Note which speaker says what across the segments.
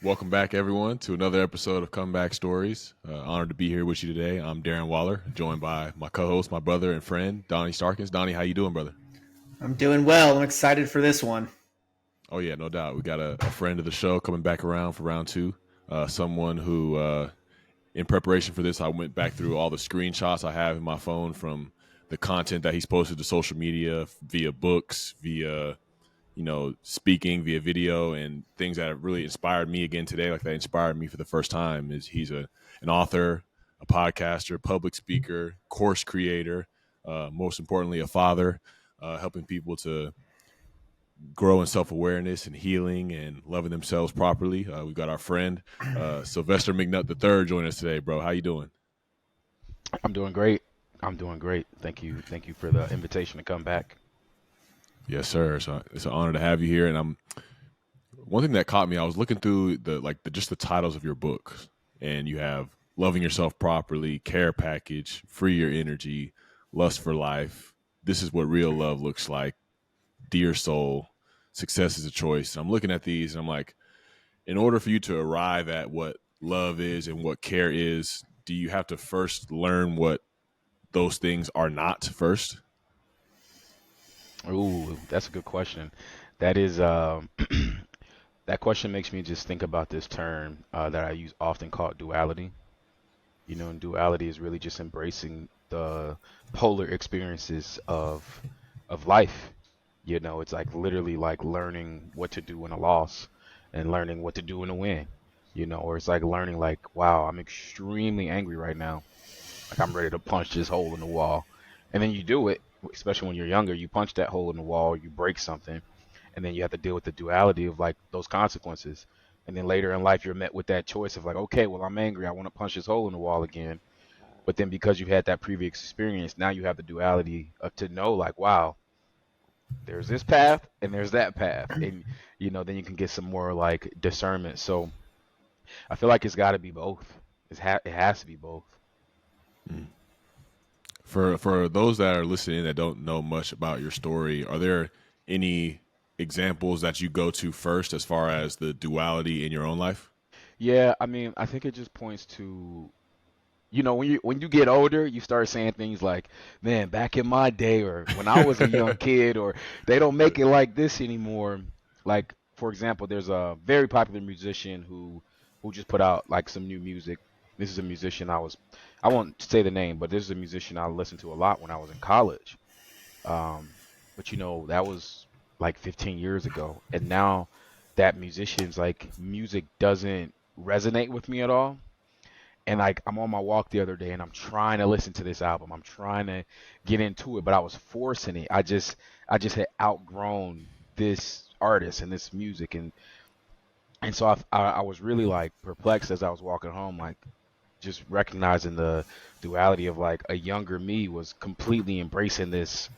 Speaker 1: Welcome back, everyone, to another episode of Comeback Stories. Honored to be here with you today. I'm Darren Waller, joined by my co-host, my brother and friend, Donnie Starkins. Donnie, how you doing, brother?
Speaker 2: I'm doing well. I'm excited for this one.
Speaker 1: Oh, yeah, no doubt. We got a friend of the show coming back around for round two. Someone who, in preparation for this, I went back through all the screenshots I have in my phone from the content that he's posted to social media via books, via speaking via video and things that have really inspired me again today, like that inspired me for the first time, is he's an author, a podcaster, public speaker, course creator, most importantly, a father, helping people to grow in self-awareness and healing and loving themselves properly. We've got our friend, Sylvester McNutt III joining us today, bro. How you doing?
Speaker 3: I'm doing great. I'm doing great. Thank you. Thank you for the invitation to come back.
Speaker 1: Yes, sir. So it's an honor to have you here. And one thing that caught me, I was looking through just the titles of your books, and you have Loving Yourself Properly, Care Package, Free Your Energy, Lust for Life, This Is What Real Love Looks Like, Dear Soul, Success is a Choice. And I'm looking at these and I'm like, in order for you to arrive at what love is and what care is, do you have to first learn what those things are not first?
Speaker 3: Ooh, that's a good question. That is, that question makes me just think about this term that I use often called duality. And duality is really just embracing the polar experiences of life. It's like literally like learning what to do in a loss and learning what to do in a win. Or it's like learning like, wow, I'm extremely angry right now. Like I'm ready to punch this hole in the wall. And then you do it, especially when you're younger, you punch that hole in the wall, you break something, and then you have to deal with the duality of like those consequences. And then later in life, you're met with that choice of like, okay, well, I'm angry. I want to punch this hole in the wall again. But then because you've had that previous experience, now you have the duality of to know like, wow, there's this path and there's that path. And, then you can get some more like discernment. So I feel like it's got to be both. It has to be both.
Speaker 1: Mm. For those that are listening that don't know much about your story, are there any examples that you go to first as far as the duality in your own life?
Speaker 3: Yeah, I mean, I think it just points to, when you get older, you start saying things like, "Man, back in my day," or "When I was a young kid," or "They don't make it like this anymore." Like, for example, there's a very popular musician who just put out like some new music. This is a musician I won't say the name, but this is a musician I listened to a lot when I was in college. But that was like 15 years ago, and now that musician's like music doesn't resonate with me at all. And like I'm on my walk the other day and I'm trying to listen to this album. I'm trying to get into it, but I was forcing it. I just had outgrown this artist and this music, and so I was really like perplexed as I was walking home, like just recognizing the duality of like a younger me was completely embracing this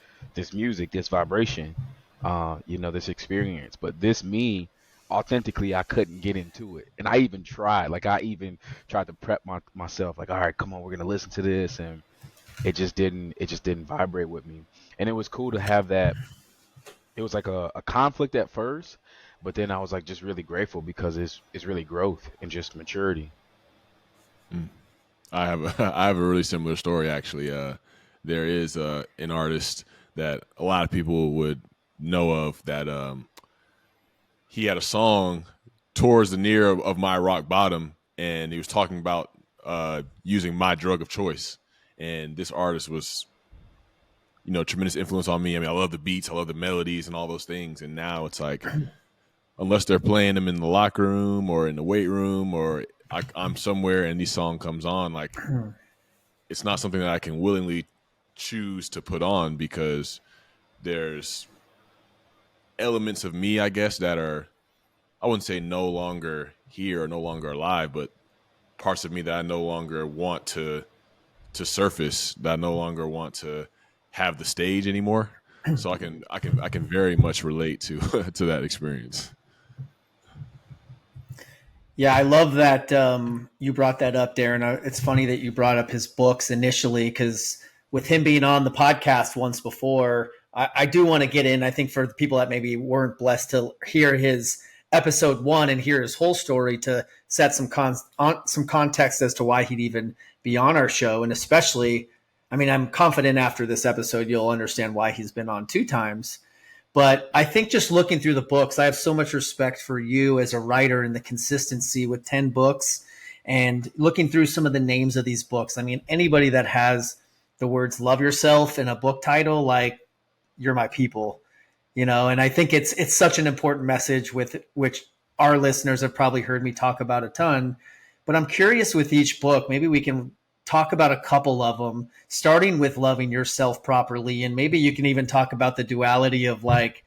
Speaker 3: music, this vibration, this experience. But this me, authentically, I couldn't get into it, and I even tried. Like I even tried to prep myself. Like, all right, come on, we're gonna listen to this, and it just didn't vibrate with me. And it was cool to have that. It was like a conflict at first, but then I was like just really grateful because it's really growth and just maturity.
Speaker 1: Mm. I have a really similar story actually. There is an artist that a lot of people would know of that he had a song towards the near of my rock bottom, and he was talking about using my drug of choice. And this artist was, tremendous influence on me. I mean, I love the beats, I love the melodies, and all those things. And now it's like, unless they're playing them in the locker room or in the weight room, or I'm somewhere and this song comes on, like it's not something that I can willingly choose to put on because there's elements of me, I guess, that are, I wouldn't say no longer here or no longer alive, but parts of me that I no longer want to surface, that I no longer want to have the stage anymore. So I can very much relate to to that experience.
Speaker 2: Yeah, I love that you brought that up, Darren. It's funny that you brought up his books initially because with him being on the podcast once before, I do want to get in. I think for the people that maybe weren't blessed to hear his episode 1 and hear his whole story to set some some context as to why he'd even be on our show. And especially, I mean, I'm confident after this episode you'll understand why he's been on 2 times. But I think just looking through the books, I have so much respect for you as a writer and the consistency with 10 books and looking through some of the names of these books. I mean, anybody that has the words love yourself in a book title, like, you're my people, and I think it's such an important message with which our listeners have probably heard me talk about a ton. But I'm curious with each book, maybe we can talk about a couple of them, starting with loving yourself properly. And maybe you can even talk about the duality of like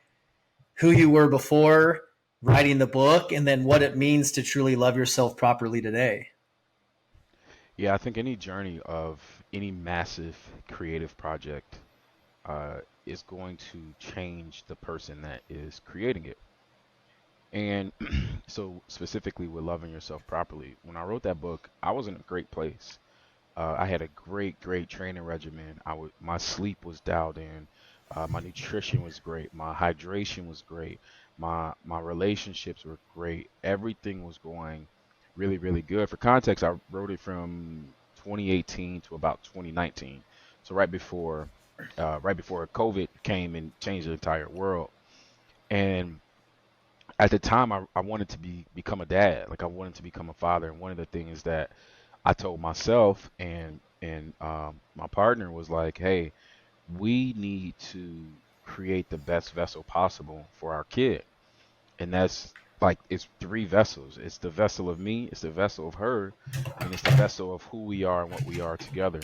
Speaker 2: who you were before writing the book and then what it means to truly love yourself properly today.
Speaker 3: Yeah, I think any journey of any massive creative project is going to change the person that is creating it. And so, specifically with loving yourself properly, when I wrote that book, I was in a great place. I had a great training regimen. My sleep was dialed in. My nutrition was great. My hydration was great. My relationships were great. Everything was going really good. For context, I wrote it from 2018 to about 2019. So right before COVID came and changed the entire world. And at the time, I wanted to become a dad. Like I wanted to become a father. And one of the things that I told myself and my partner was like, hey, we need to create the best vessel possible for our kid. And that's like it's 3 vessels. It's the vessel of me, it's the vessel of her, and it's the vessel of who we are and what we are together.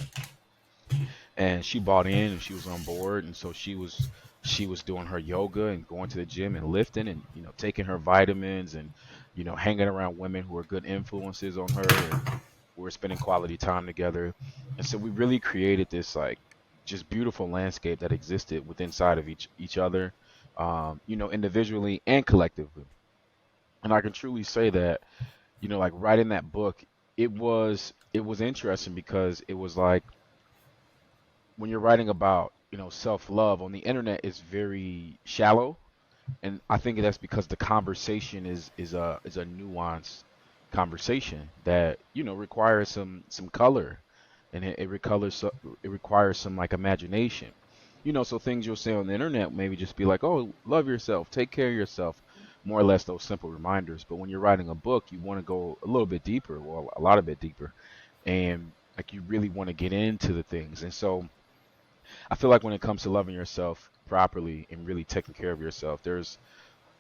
Speaker 3: And she bought in and she was on board, and so she was doing her yoga and going to the gym and lifting and taking her vitamins and hanging around women who are good influences on her, and we're spending quality time together. And so we really created this like just beautiful landscape that existed within inside of each other, individually and collectively. And I can truly say that, like writing that book, it was interesting because it was like when you're writing about, self-love on the internet is very shallow, and I think that's because the conversation is a nuanced conversation that requires some color, and it requires some like imagination. So things you'll say on the internet maybe just be like, oh, love yourself, take care of yourself, more or less those simple reminders. But when you're writing a book, you want to go a little bit deeper, well, a lot of bit deeper, and like you really want to get into the things. And so I feel like when it comes to loving yourself properly and really taking care of yourself, there's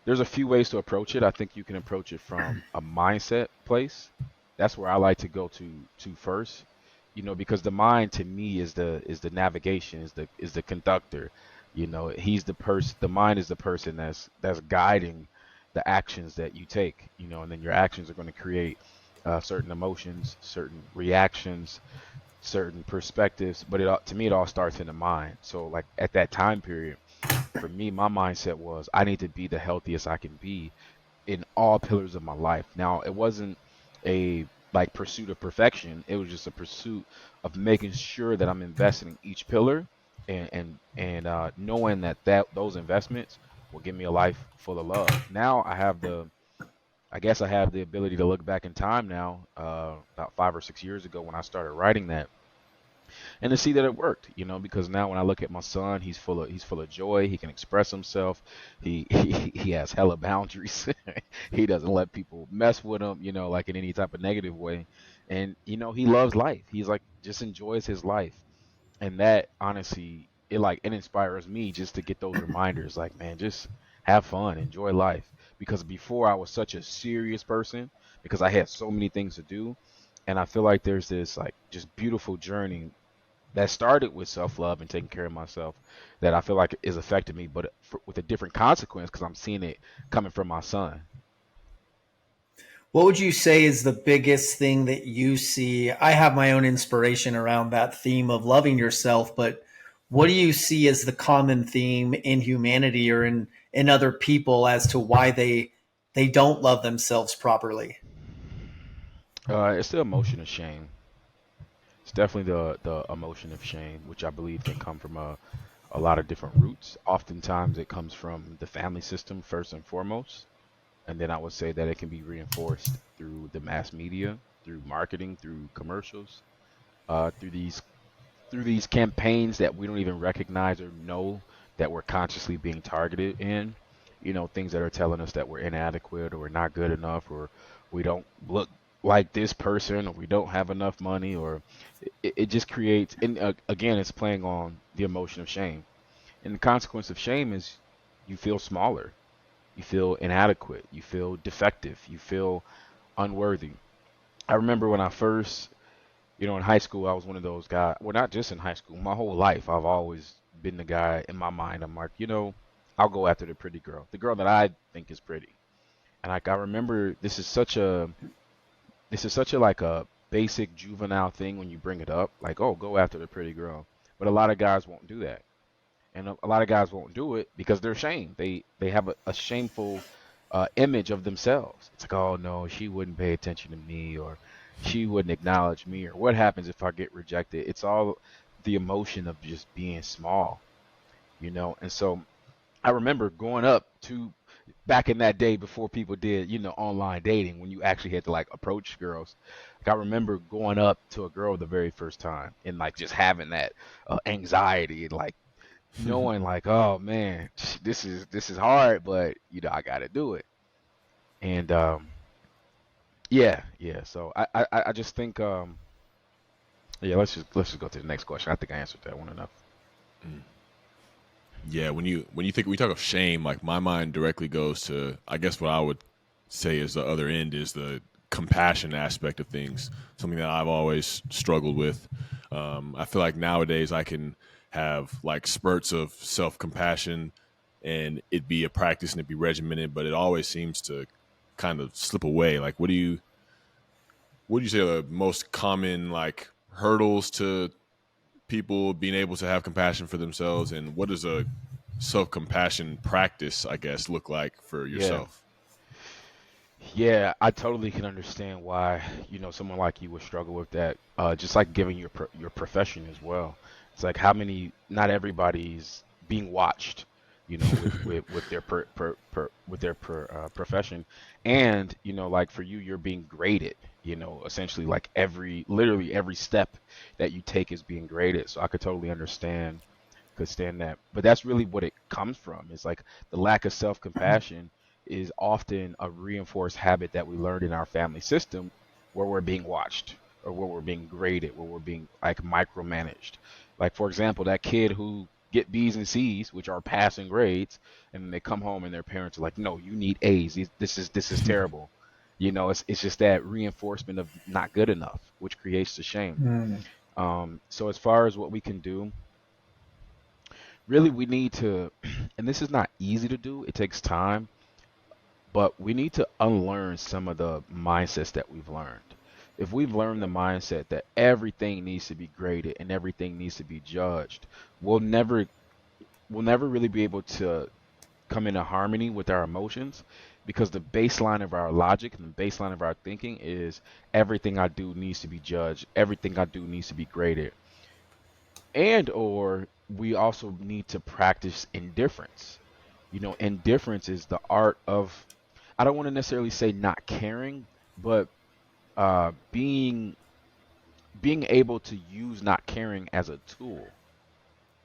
Speaker 3: a few ways to approach it. I think you can approach it from a mindset place. That's where I like to go to first, because the mind to me is the navigation, is the conductor. He's the person. The mind is the person that's guiding the actions that you take. And then your actions are going to create certain emotions, certain reactions, certain perspectives. But to me, it all starts in the mind. So like at that time period, for me, my mindset was I need to be the healthiest I can be in all pillars of my life. Now, it wasn't a like pursuit of perfection. It was just a pursuit of making sure that I'm investing in each pillar and knowing that those investments will give me a life full of love. Now I guess I have the ability to look back in time now, about 5 or 6 years ago when I started writing that, and to see that it worked, because now when I look at my son, he's full of joy. He can express himself. He has hella boundaries. He doesn't let people mess with him, like in any type of negative way. And he loves life. He's like just enjoys his life. And that honestly, it inspires me just to get those reminders like, man, just have fun, enjoy life. Because before I was such a serious person because I had so many things to do. And I feel like there's this like just beautiful journey that started with self-love and taking care of myself that I feel like is affecting me, but with a different consequence because I'm seeing it coming from my son.
Speaker 2: What would you say is the biggest thing that you see? I have my own inspiration around that theme of loving yourself, but what do you see as the common theme in humanity or in other people as to why they don't love themselves properly?
Speaker 3: It's the emotion of shame. It's definitely the emotion of shame, which I believe can come from a lot of different roots. Oftentimes, it comes from the family system first and foremost. And then I would say that it can be reinforced through the mass media, through marketing, through commercials, through these campaigns that we don't even recognize or know that we're consciously being targeted in. Things that are telling us that we're inadequate or we're not good enough or we don't look like this person or we don't have enough money or it just creates, and again, it's playing on the emotion of shame. And the consequence of shame is you feel smaller, you feel inadequate, you feel defective, you feel unworthy. I remember when I first, in high school, I was one of those guys. Well, not just in high school, my whole life, I've always been the guy in my mind. I'm like, I'll go after the pretty girl, the girl that I think is pretty. And like, I remember this is such a like a basic juvenile thing when you bring it up, like, oh, go after the pretty girl. But a lot of guys won't do that. And a lot of guys won't do it because they're ashamed. They have a shameful image of themselves. It's like, oh no, she wouldn't pay attention to me, or she wouldn't acknowledge me, or what happens if I get rejected? It's all the emotion of just being small. And so I remember going up to back in that day before people did, online dating, when you actually had to like approach girls. Like I remember going up to a girl the very first time and like just having that anxiety and like knowing like, oh man, this is hard, but I got to do it. And yeah. So I just think yeah, let's just go to the next question. I think I answered that one enough.
Speaker 1: Yeah, when you talk of shame, like my mind directly goes to, I guess what I would say is the other end is the compassion aspect of things. Something that I've always struggled with. I feel like nowadays I can have like spurts of self compassion, and it be a practice and it be regimented, but it always seems to kind of slip away. Like, what do you say are the most common like hurdles to people being able to have compassion for themselves, and what does a self-compassion practice, I guess, look like for
Speaker 3: Yeah.
Speaker 1: yourself?
Speaker 3: Yeah, I totally can understand why, someone like you would struggle with that. Just like giving your profession as well. It's like how many, not everybody's being watched, with their profession, and like for you, you're being graded. Essentially, like literally every step that you take is being graded. So I could stand that. But that's really what it comes from. It's like the lack of self-compassion is often a reinforced habit that we learned in our family system where we're being watched or where we're being graded, where we're being like micromanaged. Like for example, that kid who get B's and C's, which are passing grades, and then they come home and their parents are like, "No, you need A's. This is terrible." It's just that reinforcement of not good enough, which creates the shame.
Speaker 2: Mm.
Speaker 3: So as far as what we can do, really we need to, and this is not easy to do, it takes time, but we need to unlearn some of the mindsets that we've learned. If we've learned the mindset that everything needs to be graded and everything needs to be judged, we'll never really be able to come into harmony with our emotions, because the baseline of our logic and the baseline of our thinking is everything I do needs to be judged, everything I do needs to be graded. And or we also need to practice indifference. Indifference is the art of, I don't want to necessarily say not caring, but being able to use not caring as a tool,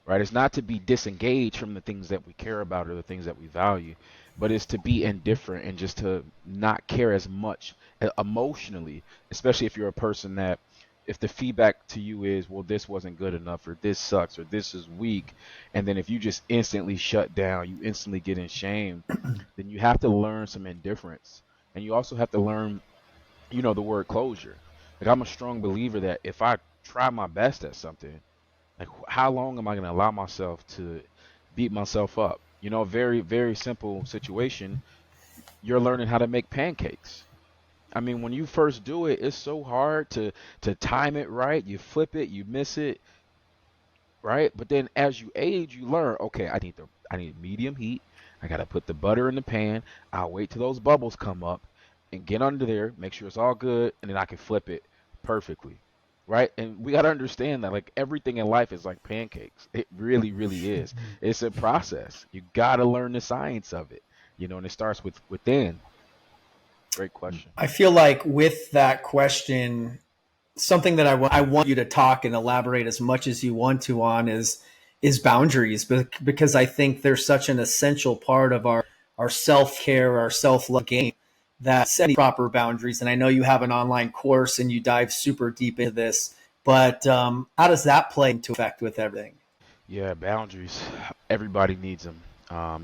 Speaker 3: right? It's not to be disengaged from the things that we care about or the things that we value, but it's to be indifferent and just to not care as much emotionally, especially if you're a person that, if the feedback to you is, well, this wasn't good enough, or this sucks, or this is weak, and then if you just instantly shut down, you instantly get in shame, then you have to learn some indifference. And you also have to learn, the word closure. Like I'm a strong believer that if I try my best at something, like how long am I going to allow myself to beat myself up? A very, very simple situation. You're learning how to make pancakes. I mean, when you first do it, it's so hard to time it right. You flip it, you miss it, right? But then as you age, you learn, okay, I need medium heat. I got to put the butter in the pan. I'll wait till those bubbles come up and get under there, make sure it's all good, and then I can flip it perfectly. Right? And we got to understand that like everything in life is like pancakes. It really, really is. It's a process. You got to learn the science of it. And it starts within. Great question.
Speaker 2: I feel like with that question, something that I want you to talk and elaborate as much as you want to on is boundaries, because I think they're such an essential part of our self-care, our self-love game, that setting proper boundaries. And I know you have an online course and you dive super deep into this, but how does that play into effect with everything?
Speaker 3: Yeah, boundaries. Everybody needs them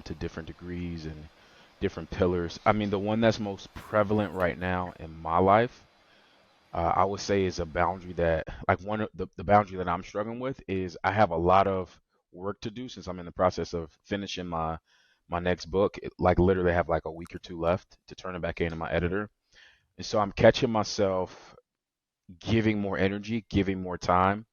Speaker 3: to different degrees and different pillars. I mean, the one that's most prevalent right now in my life, I would say, is a boundary that, like, one of the boundary that I'm struggling with is I have a lot of work to do since I'm in the process of finishing my next book. Like, literally have like a week or two left to turn it back into my editor. And so I'm catching myself giving more energy, giving more time,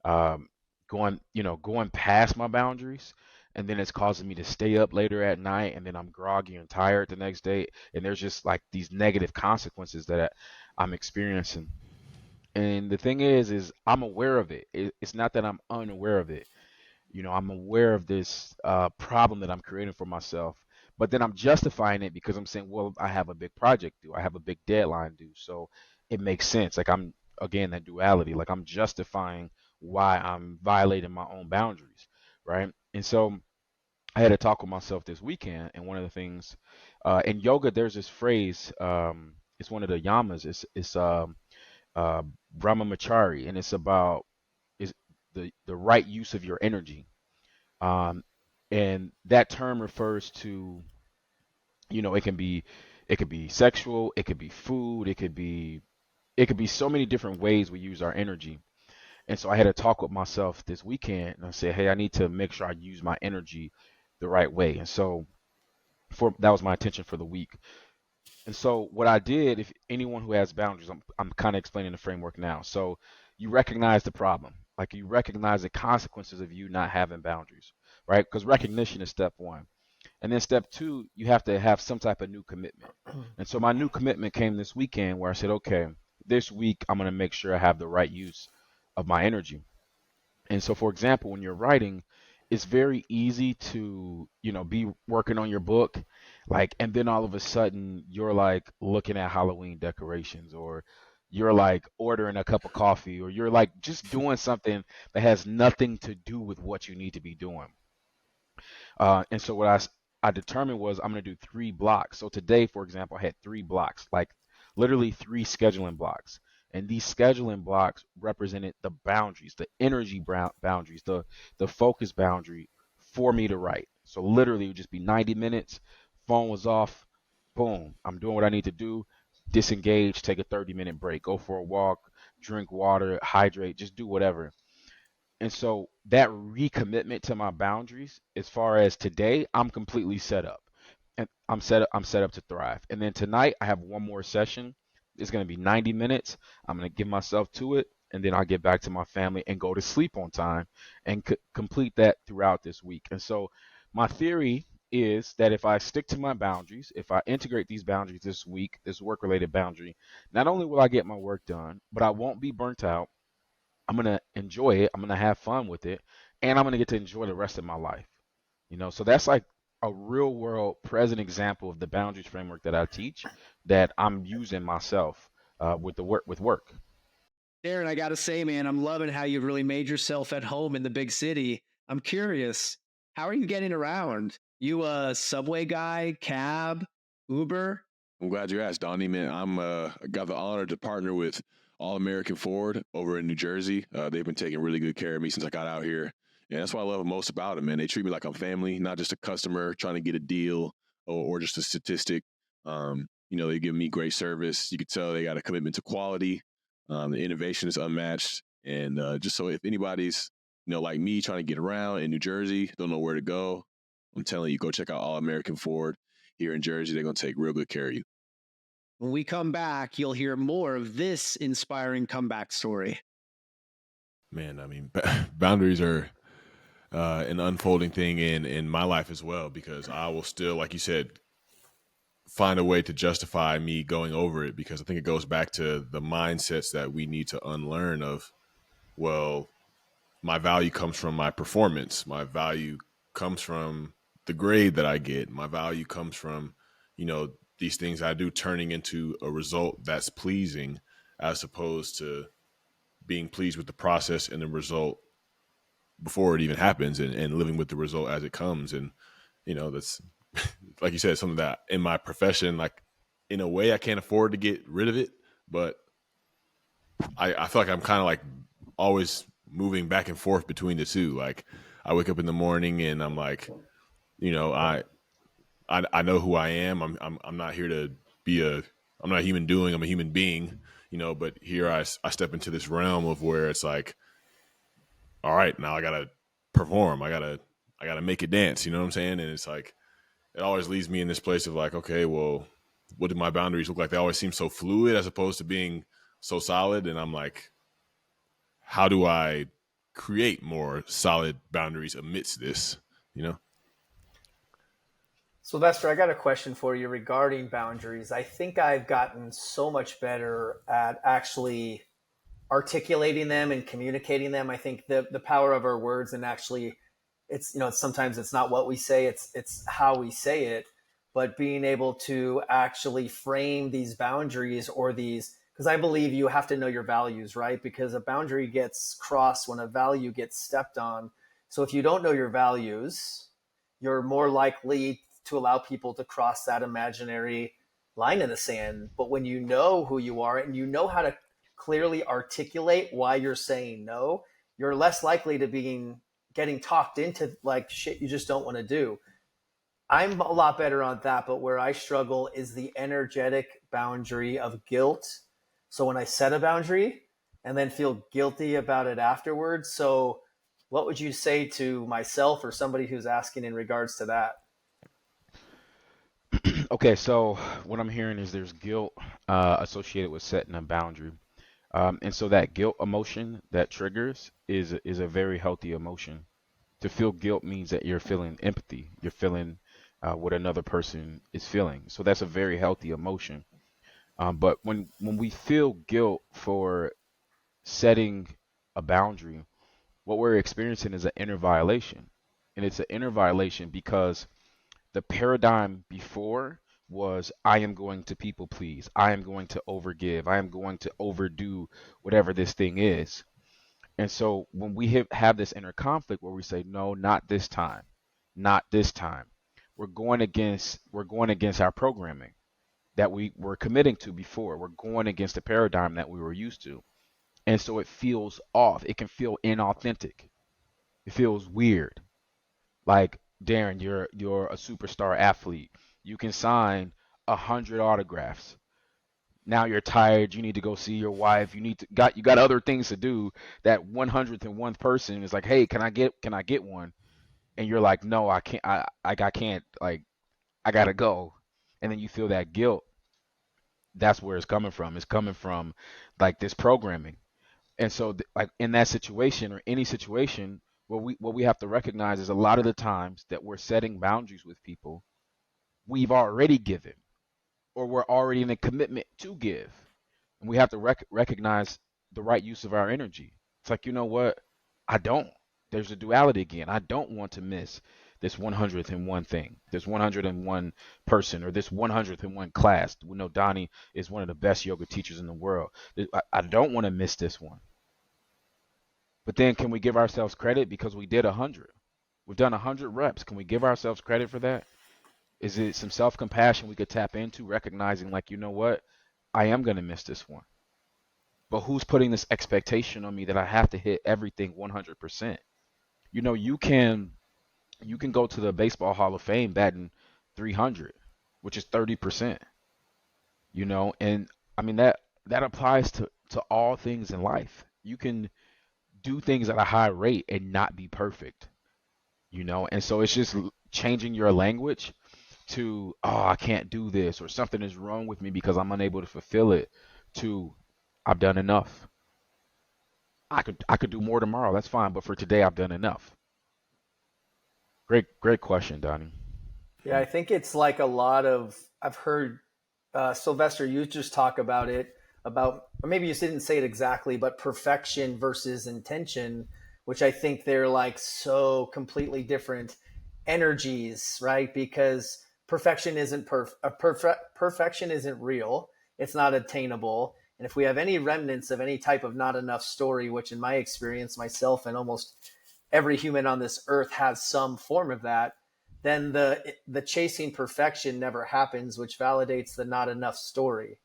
Speaker 3: um, going past my boundaries, and then it's causing me to stay up later at night, and then I'm groggy and tired the next day, and there's just like these negative consequences that I'm experiencing. And the thing is I'm aware of it. It's not that I'm unaware of it. I'm aware of this problem that I'm creating for myself, but then I'm justifying it because I'm saying, well, I have a big project due, I have a big deadline due, so it makes sense. Like, I'm, again, that duality. Like, I'm justifying why I'm violating my own boundaries, right? And so I had a talk with myself this weekend, and one of the things in yoga, there's this phrase. It's one of the yamas. It's uh, Brahmachari, and it's about is the right use of your energy. um, and that term refers to, it could be sexual, it could be food, it could be so many different ways we use our energy. And so I had a talk with myself this weekend, and I said, hey, I need to make sure I use my energy the right way. And so for that was my intention for the week. And so what I did, if anyone who has boundaries, I'm kind of explaining the framework now. So you recognize the problem, like you recognize the consequences of you not having boundaries, right? Because recognition is step one. And then step two, you have to have some type of new commitment. And so my new commitment came this weekend where I said, okay, this week I'm going to make sure I have the right use of my energy. And so, for example, when you're writing, it's very easy to, be working on your book, like, and then all of a sudden you're like looking at Halloween decorations, or you're like ordering a cup of coffee, or you're like just doing something that has nothing to do with what you need to be doing. And so what I determined was I'm going to do 3 blocks. So today, for example, I had 3 blocks, like literally 3 scheduling blocks. And these scheduling blocks represented the boundaries, the energy boundaries, the focus boundary for me to write. So literally it would just be 90 minutes, phone was off, boom, I'm doing what I need to do, disengage, take a 30-minute break, go for a walk, drink water, hydrate, just do whatever. And so that recommitment to my boundaries, as far as today, I'm completely set up. And I'm set up to thrive. And then tonight I have one more session. It's going to be 90 minutes. I'm going to give myself to it, and then I'll get back to my family and go to sleep on time and complete that throughout this week. And so my theory is that if I stick to my boundaries, if I integrate these boundaries this week, this work related boundary, not only will I get my work done, but I won't be burnt out. I'm gonna enjoy it. I'm gonna have fun with it, and I'm gonna get to enjoy the rest of my life. So that's like a real world present example of the boundaries framework that I teach, that I'm using myself with the work.
Speaker 4: Darren, I got to say, man, I'm loving how you've really made yourself at home in the big city. I'm curious, how are you getting around? You a subway guy, cab, Uber?
Speaker 1: I'm glad you asked, Donnie. Man, I got the honor to partner with All American Ford over in New Jersey. They've been taking really good care of me since I got out here, and that's what I love most about them. Man, they treat me like I'm family, not just a customer trying to get a deal or just a statistic. They give me great service. You could tell they got a commitment to quality. The innovation is unmatched, and just so if anybody's like me trying to get around in New Jersey, don't know where to go, I'm telling you, go check out All American Ford here in Jersey. They're going to take real good care of you.
Speaker 4: When we come back, you'll hear more of this inspiring comeback story.
Speaker 1: Man, I mean, boundaries are an unfolding thing in my life as well, because I will still, like you said, find a way to justify me going over it, because I think it goes back to the mindsets that we need to unlearn of, well, my value comes from my performance. My value comes from the grade that I get. My value comes from, these things I do turning into a result that's pleasing, as opposed to being pleased with the process and the result before it even happens, and living with the result as it comes. And, that's, like you said, something that in my profession, like, in a way I can't afford to get rid of it, but I feel like I'm kind of like always moving back and forth between the two. Like, I wake up in the morning and I'm like, I know who I am. I'm not here to be I'm not a human doing. I'm a human being, But here I step into this realm of where it's like, all right, now I gotta perform. I gotta make it dance. You know what I'm saying? And it's like, it always leaves me in this place of like, okay, well, what do my boundaries look like? They always seem so fluid as opposed to being so solid. And I'm like, how do I create more solid boundaries amidst this?
Speaker 2: Sylvester, I got a question for you regarding boundaries. I think I've gotten so much better at actually articulating them and communicating them. I think the power of our words, and actually it's, sometimes it's not what we say, it's how we say it, but being able to actually frame these boundaries, or these, because I believe you have to know your values, right? Because a boundary gets crossed when a value gets stepped on. So if you don't know your values, you're more likely to allow people to cross that imaginary line in the sand. But when you know who you are and you know how to clearly articulate why you're saying no, you're less likely to getting talked into like shit you just don't want to do. I'm a lot better on that, but where I struggle is the energetic boundary of guilt. So when I set a boundary and then feel guilty about it afterwards. So what would you say to myself or somebody who's asking in regards to that?
Speaker 3: Okay, so what I'm hearing is there's guilt associated with setting a boundary. And so that guilt emotion that triggers is a very healthy emotion. To feel guilt means that you're feeling empathy. You're feeling what another person is feeling. So that's a very healthy emotion. But when we feel guilt for setting a boundary, what we're experiencing is an inner violation. And it's an inner violation because the paradigm before was, I am going to people please. I am going to overgive. I am going to overdo whatever this thing is. And so when we have this inner conflict where we say, no, not this time, not this time, we're going against our programming that we were committing to before. We're going against the paradigm that we were used to. And so it feels off. It can feel inauthentic. It feels weird. Like, Darren, you're a superstar athlete. You can sign 100 autographs. Now you're tired. You need to go see your wife. You got other things to do. That 101st person is like, hey, can I get one? And you're like, no, I can't. I can't. Like, I gotta go. And then you feel that guilt. That's where it's coming from. It's coming from like this programming. And so, like in that situation or any situation, what we have to recognize is a lot of the times that we're setting boundaries with people, we've already given, or we're already in a commitment to give, and we have to recognize the right use of our energy. It's like, you know what? I don't. There's a duality again. I don't want to miss this 101 thing, this 101 person, or this 101 class. We know Donnie is one of the best yoga teachers in the world. I don't want to miss this one. But then can we give ourselves credit because we did 100? We've done 100 reps. Can we give ourselves credit for that? Is it some self-compassion we could tap into, recognizing like, you know what? I am going to miss this one. But who's putting this expectation on me that I have to hit everything 100%? You can go to the Baseball Hall of Fame batting 300, which is 30%, and I mean that applies to all things in life. You can do things at a high rate and not be perfect, and so it's just changing your language to, oh, I can't do this, or something is wrong with me because I'm unable to fulfill it, to, I've done enough. I could do more tomorrow, that's fine, but for today I've done enough. Great question, Donnie.
Speaker 2: Yeah, I think it's like a lot of, I've heard Sylvester, you just talk about it, or maybe you didn't say it exactly, but perfection versus intention, which I think they're like so completely different energies, right? Because perfection isn't perfection isn't real. It's not attainable. And if we have any remnants of any type of not enough story, which in my experience, myself and almost every human on this earth has some form of that, then the chasing perfection never happens, which validates the not enough story.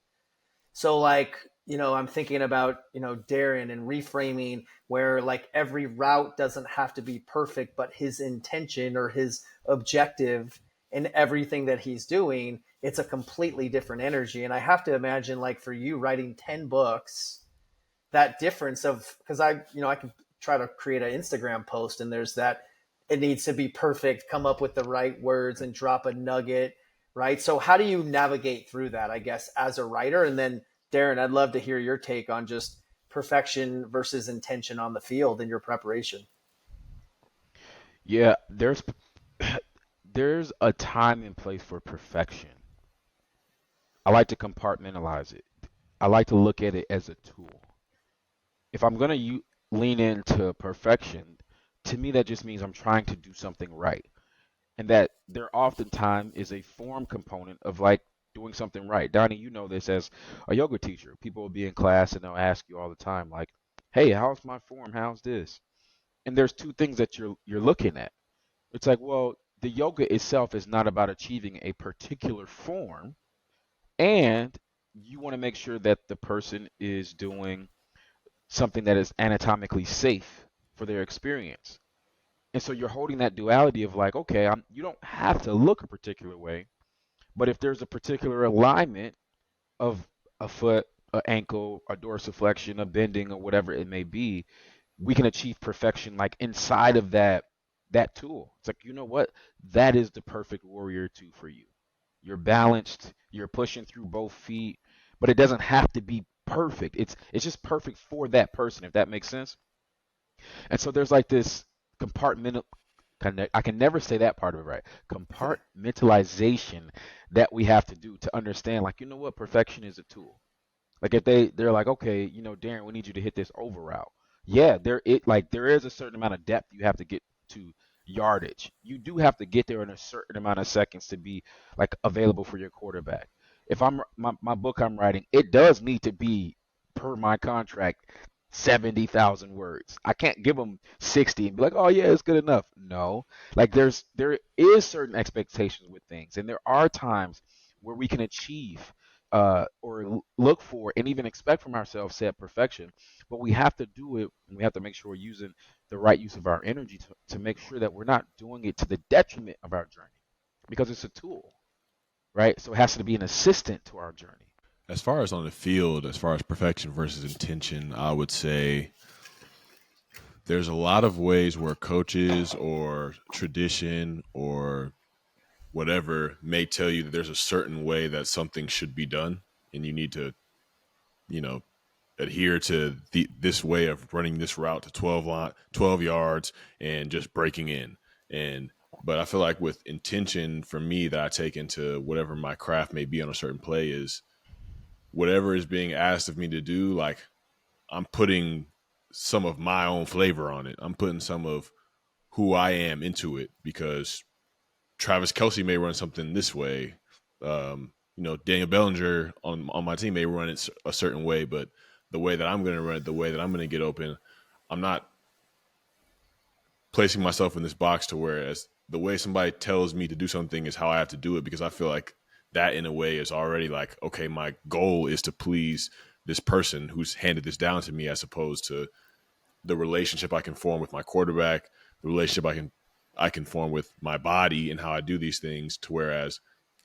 Speaker 2: So like, I'm thinking about, Darren and reframing where like every route doesn't have to be perfect, but his intention or his objective in everything that he's doing, it's a completely different energy. And I have to imagine like for you writing 10 books, that difference of, because I can try to create an Instagram post and there's that, it needs to be perfect, come up with the right words and drop a nugget, right? So how do you navigate through that, I guess, as a writer? And then Darren, I'd love to hear your take on just perfection versus intention on the field in your preparation.
Speaker 3: Yeah, there's a time and place for perfection. I like to compartmentalize it. I like to look at it as a tool. If I'm going to lean into perfection, to me that just means I'm trying to do something right. And that there oftentimes is a form component of like doing something right. Donnie, you know this as a yoga teacher. People will be in class and they'll ask you all the time, like, "Hey, how's my form? How's this?" And there's two things that you're looking at. It's like, well, the yoga itself is not about achieving a particular form, and you want to make sure that the person is doing something that is anatomically safe for their experience. And so you're holding that duality of like, okay, you don't have to look a particular way, but if there's a particular alignment of a foot, an ankle, a dorsiflexion, a bending, or whatever it may be, we can achieve perfection like inside of that tool. It's like, you know what? That is the perfect warrior two for you. You're balanced, you're pushing through both feet, but it doesn't have to be perfect. It's just perfect for that person, if that makes sense. And so there's like this compartmental I can never say that part of it right. Compartmentalization that we have to do to understand, like, you know what, perfection is a tool. Like if they're like, okay, Darren, we need you to hit this over route. Yeah, there is a certain amount of depth you have to get to yardage. You do have to get there in a certain amount of seconds to be like available for your quarterback. If my book I'm writing, it does need to be per my contract 70,000 words. I can't give them 60 and be like, "Oh yeah, it's good enough." No. Like there is certain expectations with things, and there are times where we can achieve or look for and even expect from ourselves said perfection, but we have to do it and we have to make sure we're using the right use of our energy to make sure that we're not doing it to the detriment of our journey, because it's a tool, right? So it has to be an assistant to our journey.
Speaker 1: As far as on the field, as far as perfection versus intention, I would say there's a lot of ways where coaches or tradition or whatever may tell you that there's a certain way that something should be done, and you need to, you know, adhere to this way of running this route to 12 yards and just breaking in. But I feel like with intention for me that I take into whatever my craft may be on a certain play is whatever is being asked of me to do, like I'm putting some of my own flavor on it. I'm putting some of who I am into it, because Travis Kelce may run something this way. Daniel Bellinger on my team may run it a certain way, but the way that I'm going to run it, the way that I'm going to get open, I'm not placing myself in this box to where as the way somebody tells me to do something is how I have to do it, because I feel like that in a way is already like, okay, my goal is to please this person who's handed this down to me, as opposed to the relationship I can form with my quarterback, the relationship I can form with my body and how I do these things, to whereas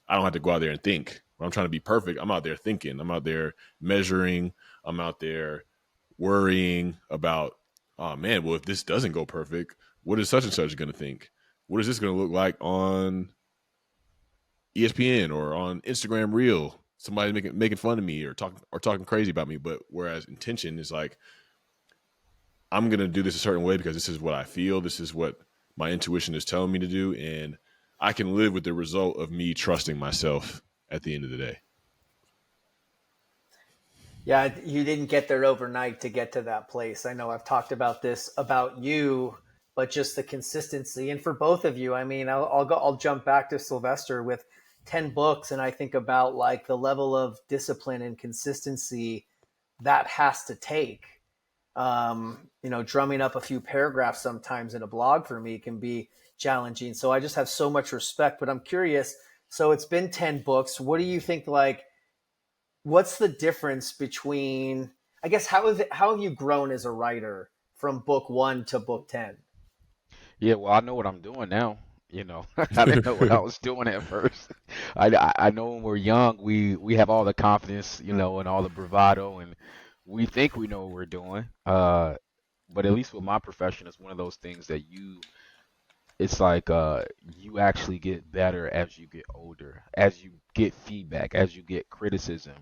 Speaker 1: I don't have to go out there and think. When I'm trying to be perfect, I'm out there thinking. I'm out there measuring. I'm out there worrying about, oh man, well, if this doesn't go perfect, what is such and such going to think? What is this going to look like on ESPN or on Instagram Reel? Somebody making fun of me or talking crazy about me. But whereas intention is like, I'm going to do this a certain way because this is what I feel. This is what my intuition is telling me to do. And I can live with the result of me trusting myself at the end of the day.
Speaker 2: Yeah, you didn't get there overnight to get to that place. I know I've talked about this about you, but just the consistency. And for both of you, I mean, I'll jump back to Sylvester with 10 books and I think about like the level of discipline and consistency that has to take. Drumming up a few paragraphs sometimes in a blog for me can be challenging. So I just have so much respect, but I'm curious. So it's been 10 books. What do you think, like, what's the difference between, I guess, how have you grown as a writer from book one to book 10?
Speaker 3: Yeah, well, I know what I'm doing now. I didn't know what I was doing at first. I know when we're young, we have all the confidence, and all the bravado, and we think we know what we're doing. But at least with my profession, it's one of those things that it's like you actually get better as you get older, as you get feedback, as you get criticism,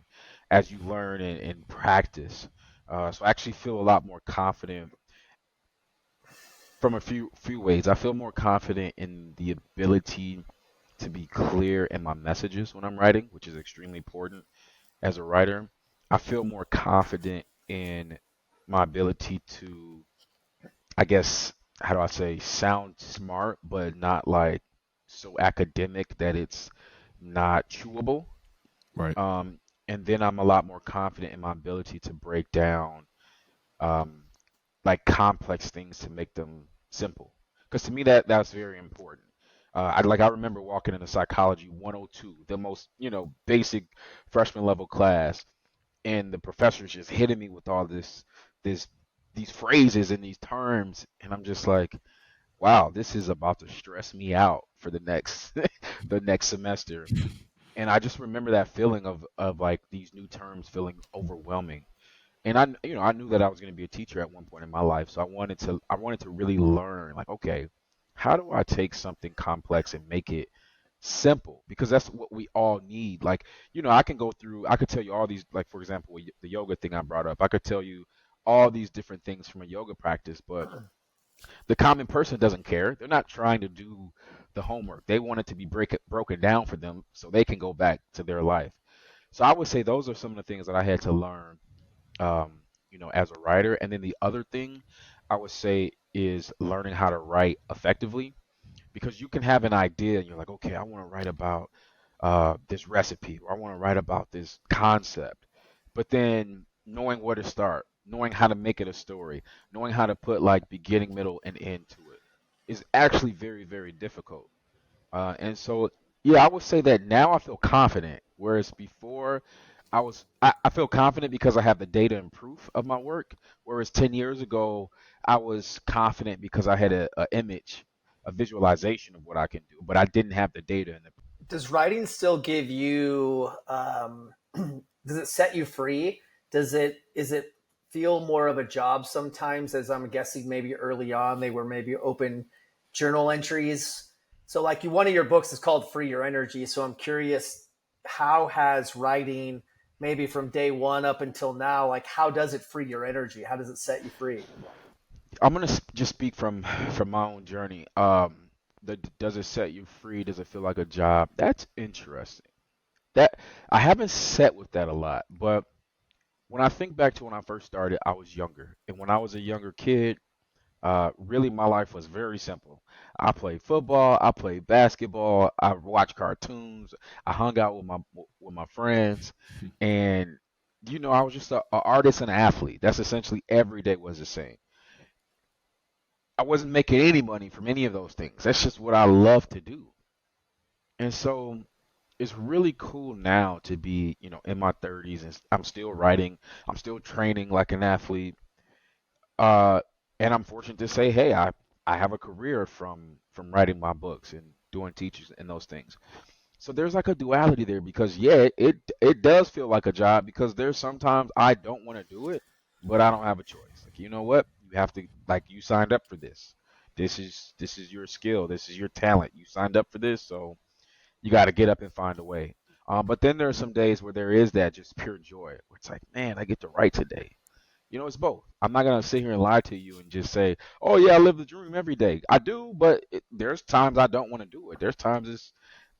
Speaker 3: as you learn and practice. So I actually feel a lot more confident from a few ways. I feel more confident in the ability to be clear in my messages when I'm writing, which is extremely important as a writer. I feel more confident in my ability to, I guess, how do I say, sound smart, but not like so academic that it's not chewable.
Speaker 1: Right.
Speaker 3: Um, and then I'm a lot more confident in my ability to break down um, like complex things to make them simple. Because to me that's very important. I remember walking into psychology 102, the most basic freshman level class, and the professor's just hitting me with all this these phrases and these terms, and I'm just like, wow, this is about to stress me out for the next the next semester. And I just remember that feeling of like these new terms feeling overwhelming. And I knew that I was going to be a teacher at one point in my life, so I wanted to really learn, like, okay, how do I take something complex and make it simple? Because that's what we all need. Like, I could tell you all these, like, for example, the yoga thing I brought up. I could tell you all these different things from a yoga practice, but the common person doesn't care. They're not trying to do the homework. They want it to be broken down for them so they can go back to their life. So I would say those are some of the things that I had to learn, as a writer. And then the other thing I would say is learning how to write effectively, because you can have an idea and you're like, okay, I want to write about this recipe, or I want to write about this concept, but then knowing where to start, knowing how to make it a story, knowing how to put like beginning, middle, and end to it is actually very, very difficult. And so, yeah, I would say that now I feel confident, whereas before I feel confident because I have the data and proof of my work, whereas 10 years ago I was confident because I had a image, a visualization of what I can do, but I didn't have the data and the
Speaker 2: Does writing still give you, does it set you free? Is it feel more of a job sometimes, as I'm guessing maybe early on they were maybe open journal entries? So like one of your books is called Free Your Energy. So I'm curious, how has writing maybe from day one up until now, like how does it free your energy? How does it set you free?
Speaker 3: I'm gonna just speak from my own journey. Does it set you free? Does it feel like a job? That's interesting. That I haven't sat with that a lot, but when I think back to when I first started, I was younger, and when I was a younger kid, really my life was very simple. I played football, I played basketball, I watched cartoons, I hung out with my friends, and I was just a artist and an athlete. That's essentially every day was the same. I wasn't making any money from any of those things. That's just what I love to do. And so it's really cool now to be, in my 30s, and I'm still writing, I'm still training like an athlete. Uh, and I'm fortunate to say, hey, I have a career from writing my books and doing teachers and those things. So there's like a duality there, because yeah, it does feel like a job, because there's sometimes I don't want to do it, but I don't have a choice. Like, you know what? You have to, like, you signed up for this. This is your skill. This is your talent. You signed up for this, so you got to get up and find a way. But then there are some days where there is that just pure joy, where it's like, man, I get to write today. It's both. I'm not gonna sit here and lie to you and just say, "Oh yeah, I live the dream every day." I do, but there's times I don't want to do it. There's times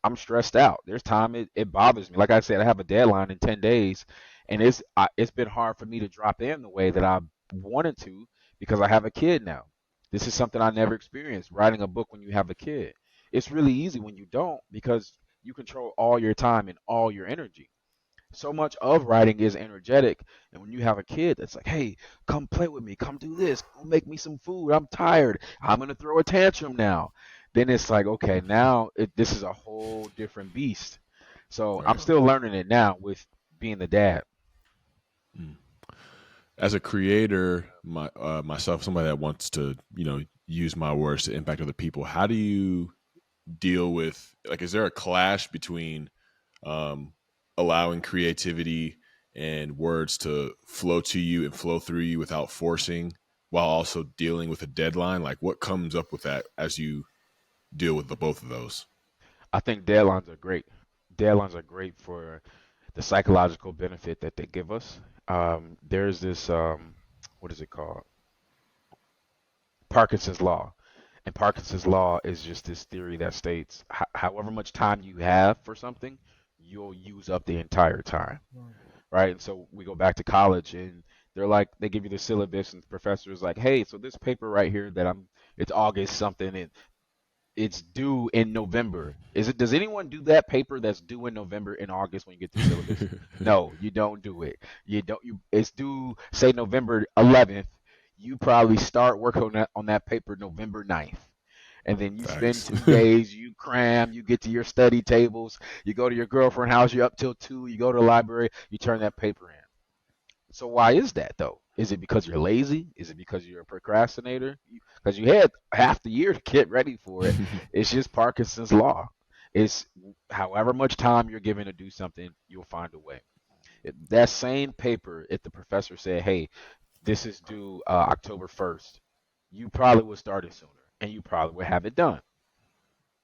Speaker 3: I'm stressed out. There's time it bothers me. Like I said, I have a deadline in 10 days, and it's been hard for me to drop in the way that I wanted to, because I have a kid now. This is something I never experienced, writing a book when you have a kid. It's really easy when you don't, because You control all your time and all your energy. So much of writing is energetic. And when you have a kid that's like, hey, come play with me, come do this, go make me some food, I'm tired, I'm going to throw a tantrum now. Then it's like, okay, now this is a whole different beast. So I'm
Speaker 1: Right.
Speaker 3: still learning it now with being the dad.
Speaker 1: Mm. As a creator, myself, somebody that wants to, use my words to impact other people, how do you deal with, like, is there a clash between um, allowing creativity and words to flow to you and flow through you without forcing, while also dealing with a deadline? Like, what comes up with that as you deal with the both of those?
Speaker 3: I think deadlines are great. Deadlines are great for the psychological benefit that they give us. There's this, what is it called? Parkinson's law. And Parkinson's law is just this theory that states however much time you have for something, you'll use up the entire time, right? And so we go back to college and they're like, they give you the syllabus and the professor is like, hey, so this paper right here that it's August something and it's due in November. Does anyone do that paper that's due in November in August when you get the syllabus? No, you don't do it. It's due, say November 11th. You probably start work on that paper November 9th. And then you spend
Speaker 1: Thanks.
Speaker 3: 2 days, you cram, you get to your study tables, you go to your girlfriend's house, you're up till 2, you go to the library, you turn that paper in. So why is that though? Is it because you're lazy? Is it because you're a procrastinator? Because you had half the year to get ready for it. It's just Parkinson's law. It's however much time you're given to do something, you'll find a way. That same paper, if the professor said, hey, this is due October 1st, you probably would start it sooner and you probably would have it done.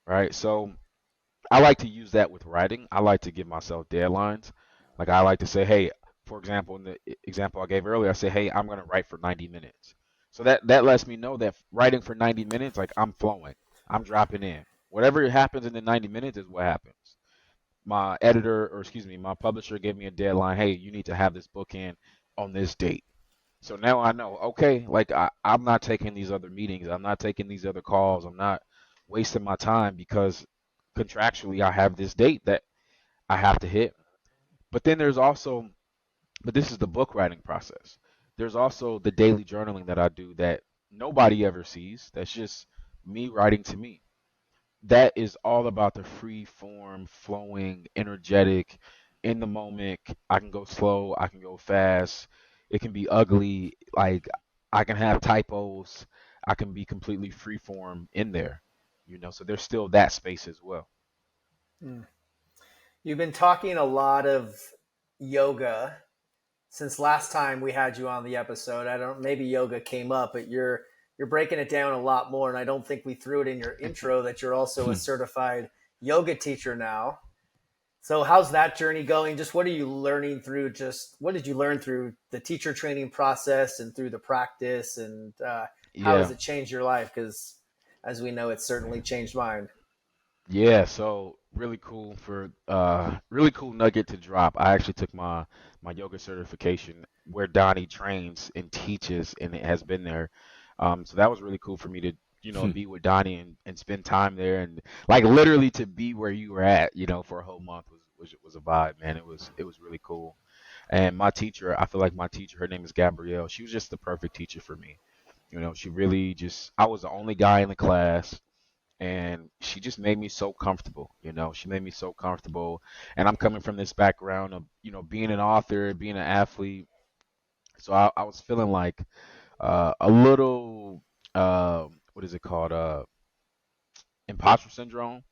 Speaker 3: Right? So I like to use that with writing. I like to give myself deadlines. Like I like to say, hey, for example, in the example I gave earlier, I say, hey, I'm going to write for 90 minutes. So that lets me know that writing for 90 minutes, like I'm flowing, I'm dropping in. Whatever happens in the 90 minutes is what happens. My editor, or excuse me, my publisher gave me a deadline. Hey, you need to have this book in on this date. So now I know, okay, like I'm not taking these other meetings. I'm not taking these other calls. I'm not wasting my time because contractually I have this date that I have to hit. But then there's also, but this is the book writing process. There's also the daily journaling that I do that nobody ever sees. That's just me writing to me. That is all about the free form, flowing, energetic, in the moment. I can go slow, I can go fast. It can be ugly. Like I can have typos. I can be completely free form in there. So there's still that space as well.
Speaker 2: Mm. You've been talking a lot of yoga since last time we had you on the episode. I don't, maybe yoga came up, but you're breaking it down a lot more. And I don't think we threw it in your intro that you're also a certified yoga teacher now. So how's that journey going? Just what are you learning through? Just what did you learn through the teacher training process and through the practice? And how has
Speaker 3: Yeah.
Speaker 2: it changed your life? Because as we know, it's certainly changed mine.
Speaker 3: Yeah, so really cool nugget to drop. I actually took my yoga certification where Donnie trains and teaches and it has been there. So that was really cool for me to, be with Donnie and spend time there and like literally to be where you were at, for a whole month was a vibe, man. It was really cool. And my teacher, I feel like my teacher, her name is Gabrielle. She was just the perfect teacher for me. She really just I was the only guy in the class and she just made me so comfortable. She made me so comfortable, and I'm coming from this background of being an author, being an athlete, so I was feeling like a little what is it called, imposter syndrome,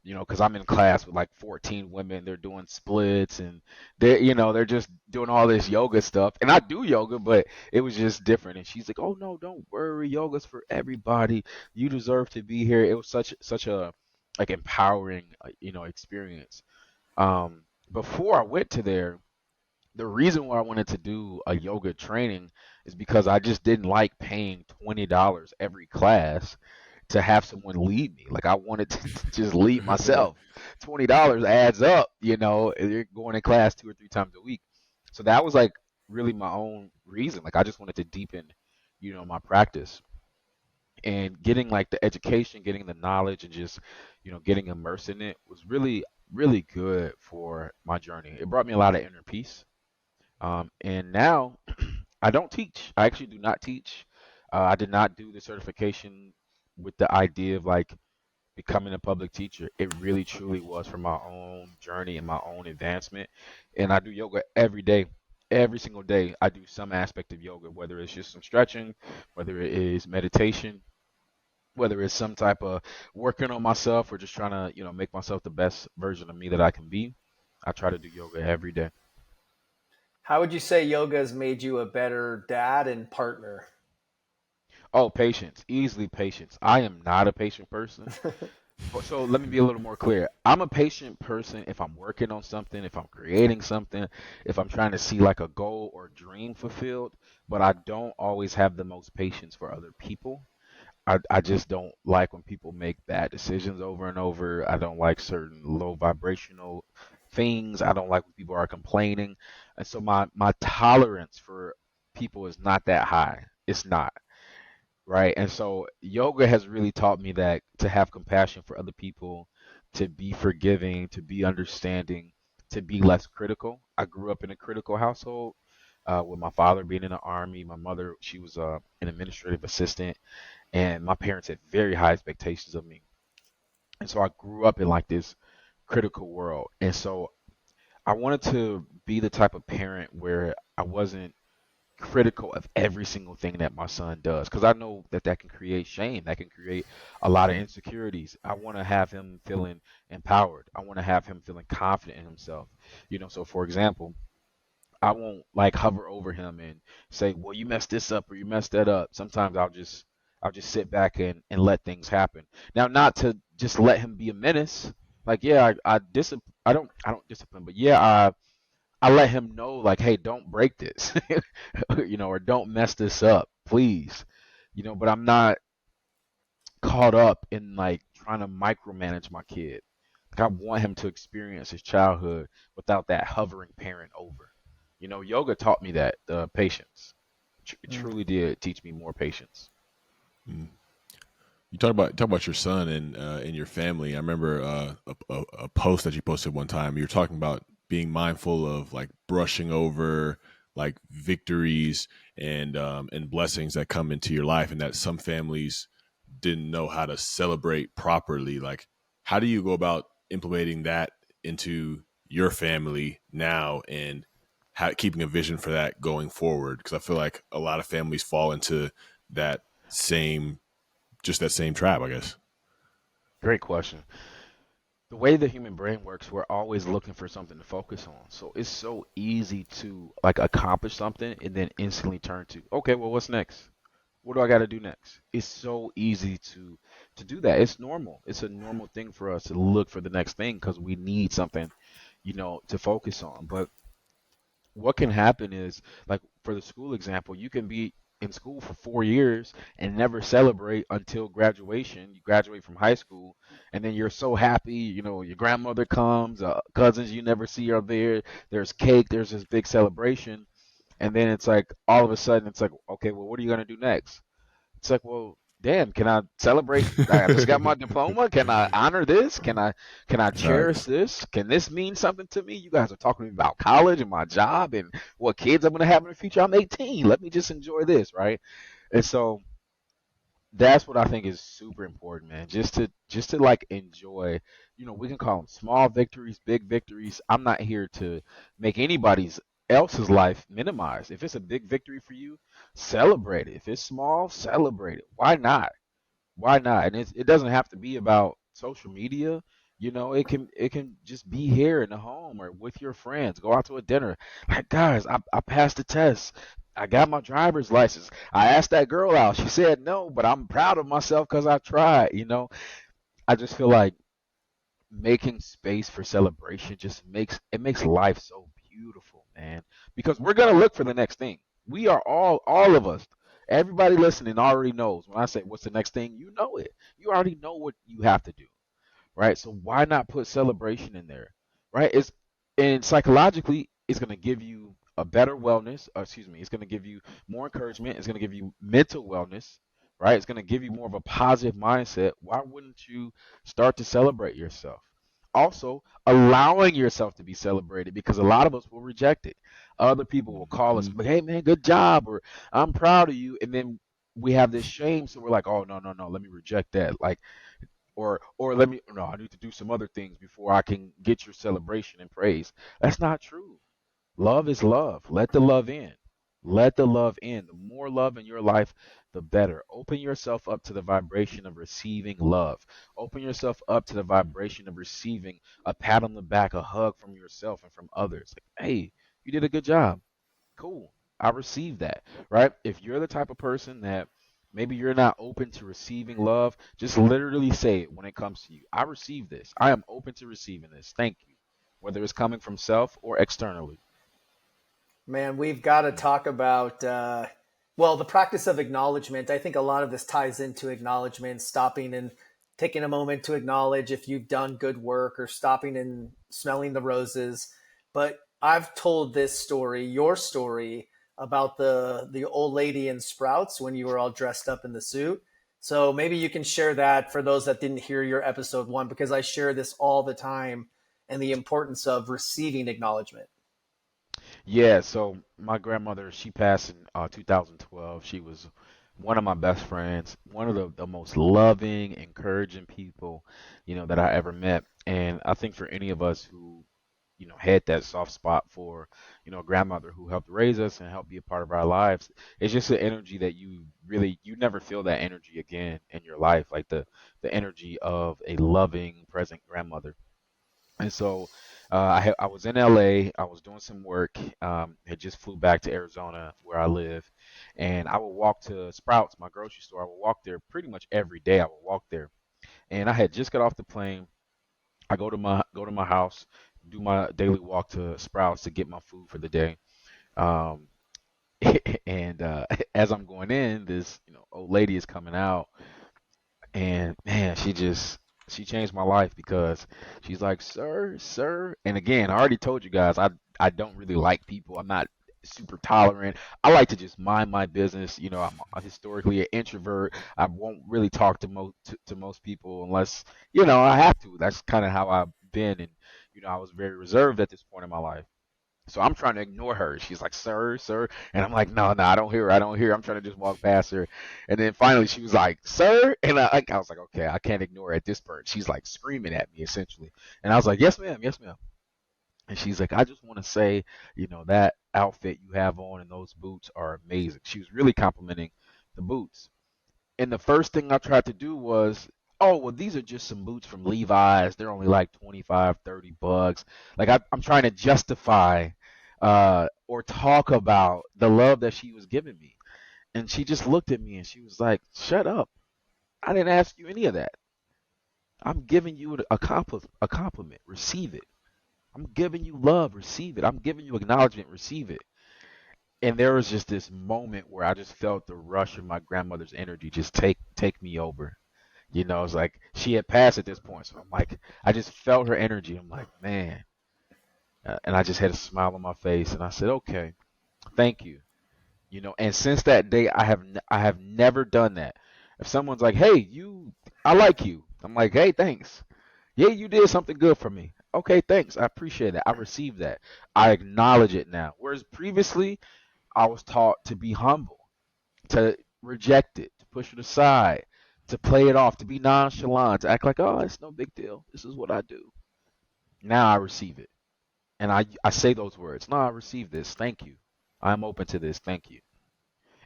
Speaker 3: because I'm in class with like 14 women. They're doing splits and they're just doing all this yoga stuff. And I do yoga, but it was just different. And she's like, "Oh no, don't worry. Yoga's for everybody. You deserve to be here." It was such a like empowering, experience. Before I went to there, the reason why I wanted to do a yoga training is because I just didn't like paying $20 every class to have someone lead me. Like I wanted to just lead
Speaker 1: Right.
Speaker 3: myself. $20 adds up, you're going to class 2 or 3 times a week. So that was like really my own reason. Like I just wanted to deepen, my practice and getting like the education, getting the knowledge and just, getting immersed in it was really really good for my journey. It brought me a lot of inner peace. And now I don't teach. I actually do not teach. I did not do the certification with the idea of like becoming a public teacher. It really truly was for my own journey and my own advancement. And I do yoga every day. Every single day, I do some aspect of yoga, whether it's just some stretching, whether it is meditation, whether it's some type of working on myself or just trying to, make myself the best version of me that I can be. I try to do yoga every day.
Speaker 2: How would you say yoga has made you a better dad and partner?
Speaker 3: Oh, patience, easily patience. I am not a patient person. So let me be a little more clear. I'm a patient person if I'm working on something, if I'm creating something, if I'm trying to see like a goal or dream fulfilled, but I don't always have the most patience for other people. I just don't like when people make bad decisions over and over. I don't like certain low vibrational things. I don't like when people are complaining. And so my tolerance for people is not that high. It's not, right? And so yoga has really taught me that to have compassion for other people, to be forgiving, to be understanding, to be less critical. I grew up in a critical household, with my father being in the army, my mother, she was an administrative assistant, and my parents had very high expectations of me. And so I grew up in like this critical world. And so I wanted to be the type of parent where I wasn't critical of every single thing that my son does, because I know that that can create shame, that can create a lot of insecurities. I want to have him feeling empowered. I want to have him feeling confident in himself. So for example, I won't like hover over him and say, "Well, you messed this up or you messed that up." Sometimes I'll just sit back and let things happen. Now, not to just let him be a menace. Like, yeah, I discipline. I don't discipline, but yeah, I let him know like, hey, don't break this, or don't mess this up, please. But I'm not caught up in like trying to micromanage my kid. Like, I want him to experience his childhood without that hovering parent over. Yoga taught me that patience. It
Speaker 2: Mm.
Speaker 3: truly did teach me more patience.
Speaker 1: Mm. You talk about your son and your family. I remember a post that you posted one time. You were talking about being mindful of like brushing over like victories and blessings that come into your life, and that some families didn't know how to celebrate properly. Like, how do you go about implementing that into your family now, and keeping a vision for that going forward? Because I feel like a lot of families fall into that same that same trap, I guess.
Speaker 3: Great question. The way the human brain works, we're always looking for something to focus on. So it's so easy to like accomplish something and then instantly turn to, okay, well, what's next? What do I got to do next? It's so easy to do that. It's normal. It's a normal thing for us to look for the next thing because we need something, to focus on. But what can happen is, like for the school example, you can be in school for 4 years and never celebrate until graduation. You graduate from high school, and then you're so happy. Your grandmother comes, cousins you never see are there. There's cake. There's this big celebration, and then it's like all of a sudden it's like, okay, well, what are you gonna do next? It's like, well, damn, can I celebrate? I just got my diploma. Can I honor this? Can I cherish
Speaker 1: Facts.
Speaker 3: this? Can this mean something to me? You guys are talking to me about college and my job and what kids I'm gonna have in the future. I'm 18. Let me just enjoy this, right? And so that's what I think is super important, man. Just to like enjoy, we can call them small victories, big victories. I'm not here to make anybody's else's life minimized. If it's a big victory for you, celebrate it. If it's small, celebrate it. Why not? Why not? And it doesn't have to be about social media. It can just be here in the home or with your friends. Go out to a dinner. Like, guys, I passed the test. I got my driver's license. I asked that girl out. She said no, but I'm proud of myself because I tried. I just feel like making space for celebration just makes life so beautiful, man. Because we're gonna look for the next thing. We are all of us. Everybody listening already knows when I say what's the next thing, you know it. You already know what you have to do, right? So why not put celebration in there, right? And psychologically, it's gonna give you a better wellness. Excuse me, it's gonna give you more encouragement. It's gonna give you mental wellness, right? It's gonna give you more of a positive mindset. Why wouldn't you start to celebrate yourself? Also, allowing yourself to be celebrated, because a lot of us will reject it. Other people will call us,
Speaker 1: Mhm.
Speaker 3: hey man, good job, or I'm proud of you. And then we have this shame. So we're like, oh, no, no, no, let me reject that. Like, or let me, no, I need to do some other things before I can get your celebration and praise. That's not true. Love is love. Let the love in. Let the love in. The more love in your life, the better. Open yourself up to the vibration of receiving love. Open yourself up to the vibration of receiving a pat on the back, a hug from yourself and from others. Like, hey, you did a good job. Cool. I received that, right? If you're the type of person that maybe you're not open to receiving love, just literally say it when it comes to you. I receive this. I am open to receiving this. Thank you. Whether it's coming from self or externally.
Speaker 2: Man, we've got to talk about, well, the practice of acknowledgement. I think a lot of this ties into acknowledgement, stopping and taking a moment to acknowledge if you've done good work or stopping and smelling the roses. But I've told this story, your story, about the old lady in Sprouts when you were all dressed up in the suit. So maybe you can share that for those that didn't hear your episode one, because I share this all the time and the importance of receiving acknowledgement.
Speaker 3: Yeah, so my grandmother, she passed in 2012. She was one of my best friends, one of the most loving, encouraging people, that I ever met. And I think for any of us who, had that soft spot for, a grandmother who helped raise us and helped be a part of our lives, it's just an energy that you never feel that energy again in your life, like the energy of a loving, present grandmother. And so I was in LA. I was doing some work. Had just flew back to Arizona where I live, and I would walk to Sprouts, my grocery store. I would walk there pretty much every day. I would walk there, and I had just got off the plane. I go to my house, do my daily walk to Sprouts to get my food for the day. Um, and as I'm going in, this old lady is coming out, and man, she changed my life because she's like, "Sir, sir." And again, I already told you guys, I don't really like people. I'm not super tolerant. I like to just mind my business. I'm historically an introvert. I won't really talk to most people unless, I have to. That's kind of how I've been, and I was very reserved at this point in my life. So I'm trying to ignore her. She's like, "Sir, sir," and I'm like, "No, no, I don't hear her. I don't hear her." I'm trying to just walk past her, and then finally she was like, "Sir," and I was like, "Okay, I can't ignore her at this point." She's like screaming at me essentially, and I was like, "Yes, ma'am, yes, ma'am." And she's like, "I just want to say, that outfit you have on and those boots are amazing." She was really complimenting the boots. And the first thing I tried to do was, oh, well, these are just some boots from Levi's. They're only like 25, $30. Like I'm trying to justify or talk about the love that she was giving me. And she just looked at me and she was like, "Shut up. I didn't ask you any of that. I'm giving you a compliment. Receive it. I'm giving you love. Receive it. I'm giving you acknowledgement. Receive it." And there was just this moment where I just felt the rush of my grandmother's energy just take me over. It's like she had passed at this point. So I'm like, I just felt her energy. I'm like, man. And I just had a smile on my face and I said, "Okay, thank you." And since that day, I have never done that. If someone's like, "Hey, I like you." I'm like, "Hey, thanks. Yeah, you did something good for me." Okay, thanks. I appreciate that. I received that. I acknowledge it now. Whereas previously, I was taught to be humble, to reject it, to push it aside, to play it off, to be nonchalant, to act like, "Oh, it's no big deal. This is what I do." Now I receive it. And I say those words. "No, I receive this. Thank you. I'm open to this. Thank you."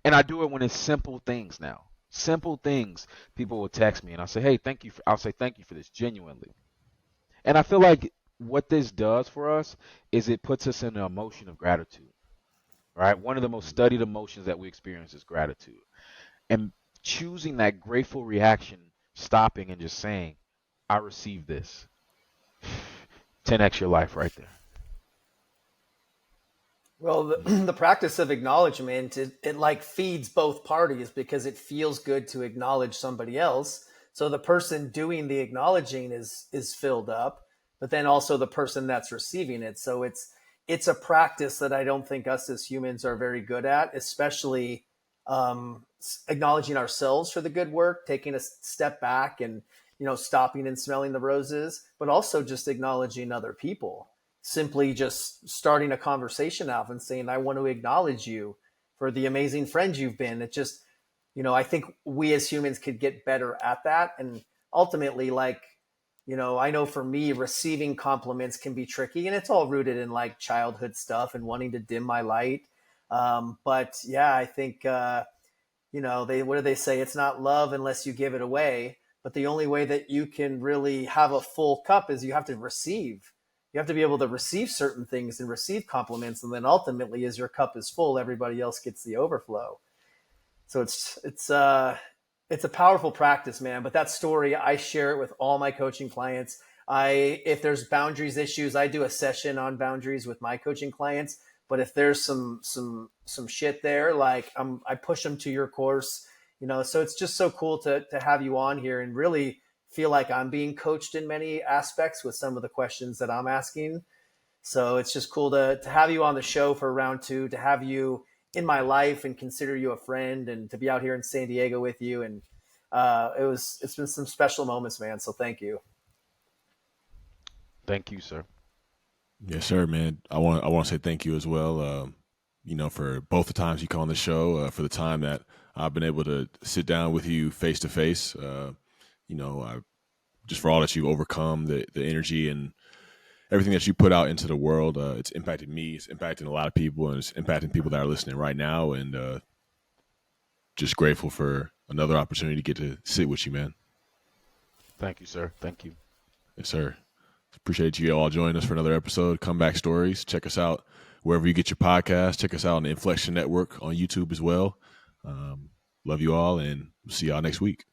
Speaker 3: And I do it when it's simple things now. Simple things. People will text me and I'll say, "Hey, thank you." I'll say, "Thank you for this," genuinely. And I feel like what this does for us is it puts us in an emotion of gratitude, right? One of the most studied emotions that we experience is gratitude. And choosing that grateful reaction, stopping and just saying, "I receive this." 10x your life right there.
Speaker 2: Well, the practice of acknowledgement, it like feeds both parties because it feels good to acknowledge somebody else. So the person doing the acknowledging is filled up, but then also the person that's receiving it. So it's a practice that I don't think us as humans are very good at, especially acknowledging ourselves for the good work, taking a step back and stopping and smelling the roses, but also just acknowledging other people. Simply just starting a conversation out and saying, I want to acknowledge you for the amazing friend you've been. It just, I think we as humans could get better at that. And ultimately, like, I know for me, receiving compliments can be tricky, and it's all rooted in like childhood stuff and wanting to dim my light. But yeah, I think, what do they say? It's not love unless you give it away. But the only way that you can really have a full cup is you have to receive. You have to be able to receive certain things and receive compliments. And then ultimately, as your cup is full, everybody else gets the overflow. So it's a powerful practice, man. But that story, I share it with all my coaching clients. If there's boundaries issues, I do a session on boundaries with my coaching clients. But if there's some shit there, like I push them to your course, so it's just so cool to have you on here and really feel like I'm being coached in many aspects with some of the questions that I'm asking. So it's just cool to have you on the show for round 2, to have you in my life and consider you a friend, and to be out here in San Diego with you. And it's been some special moments, man. So thank you.
Speaker 3: Thank you, sir.
Speaker 1: Yes, sir, man. I want to say thank you as well. For both the times you come on the show, for the time that I've been able to sit down with you face to face. Just for all that you've overcome, the energy and everything that you put out into the world. It's impacted me. It's impacting a lot of people, and it's impacting people that are listening right now. And just grateful for another opportunity to get to sit with you, man.
Speaker 3: Thank you, sir. Thank you.
Speaker 1: Yes, sir. Appreciate you all joining us for another episode. Comeback Stories. Check us out wherever you get your podcast. Check us out on the Inflection Network on YouTube as well. Love you all, and we'll see y'all next week.